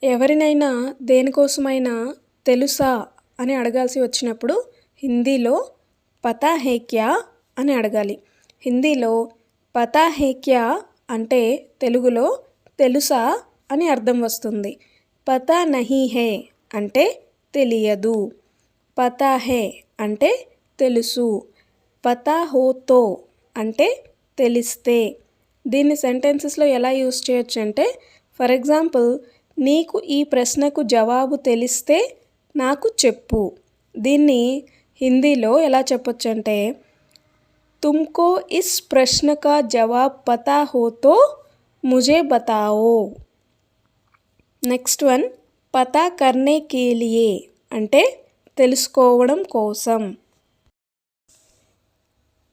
ఎవరినైనా దేనికోసమైనా తెలుసా అని అడగాల్సి వచ్చినప్పుడు హిందీలో పతా హే క్యా అని అడగాలి. హిందీలో పతా హే క్యా అంటే తెలుగులో తెలుసా అని అర్థం వస్తుంది. పతా నహీ హే అంటే తెలియదు. పతా హే అంటే తెలుసు. పతా హో తో అంటే తెలిస్తే. దీన్ని సెంటెన్సెస్లో ఎలా యూస్ చేయొచ్చు అంటే, ఫర్ ఎగ్జాంపుల్, నీకు ఈ ప్రశ్నకు జవాబు తెలిస్తే నాకు చెప్పు. దీన్ని హిందీలో ఎలా చెప్పొచ్చు అంటే, తుమ్కో ఇస్ ప్రశ్న కా జవాబ్ పతా హో తో ముझे बताओ. నెక్స్ట్ వన్, పతా కర్నే కే లియే అంటే తెలుసుకోవడం కోసం.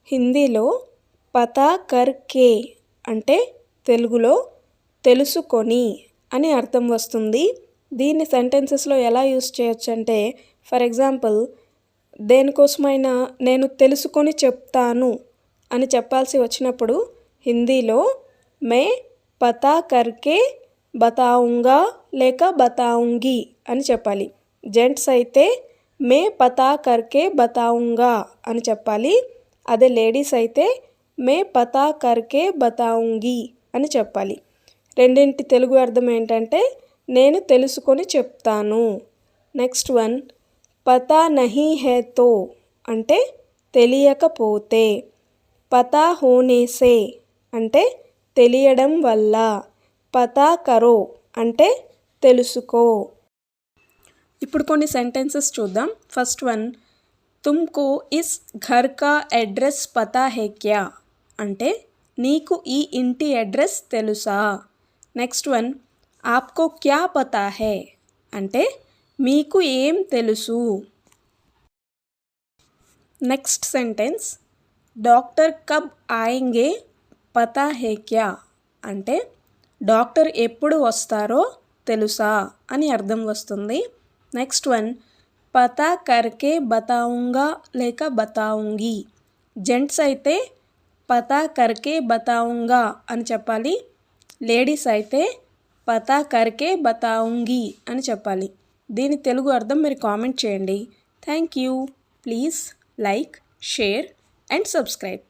హిందీలో పతా కర్ కే అంటే తెలుగులో తెలుసుకొని అని అర్థం వస్తుంది. దీన్ని సెంటెన్సెస్లో ఎలా యూస్ చేయొచ్చు అంటే, ఫర్ ఎగ్జాంపుల్, దేనికోసమైనా నేను తెలుసుకొని చెప్తాను అని చెప్పాల్సి వచ్చినప్పుడు హిందీలో మే పతా కర్కే బతాऊंगा లేక బతాऊंगी అని చెప్పాలి. జెంట్స్ అయితే మే పతా కర్కే బతాऊंगा అని చెప్పాలి. అదే లేడీస్ అయితే మే పతా కర్కే బతాऊंगी అని చెప్పాలి. రెండింటి తెలుగు అర్థం ఏంటంటే నేను తెలుసుకొని చెప్తాను. నెక్స్ట్ వన్, పతా నహీ హే తో అంటే తెలియకపోతే. పతా హోనే సే అంటే తెలియడం వల్ల. పతా కరో అంటే తెలుసుకో. ఇప్పుడు కొన్ని సెంటెన్సెస్ చూద్దాం. ఫస్ట్ వన్, తుమ్కో ఇస్ ఘర్ కా అడ్రస్ పతా హే క్యా అంటే నీకు ఈ ఇంటి అడ్రస్ తెలుసా. నెక్స్ట్ వన్, ఆప్కో క్యా పతా హే అంటే మీకు ఏం తెలుసు. నెక్స్ట్ సెంటెన్స్, డాక్టర్ కబ్ ఆయేంగే పతా హే క్యా అంటే డాక్టర్ ఎప్పుడు వస్తారో తెలుసా అని అర్థం వస్తుంది. నెక్స్ట్ వన్, పతా కర్కే బతాऊंगा లేక బతాऊंगी. జెంట్స్ అయితే పతా కర్కే బతాऊंगा అని చెప్పాలి. లేడీస్ అయితే పతా కర్కే బతాऊंगी అని చెప్పాలి. దీని తెలుగు అర్థం మీరు కామెంట్ చేయండి. Thank you. Please like, share and subscribe.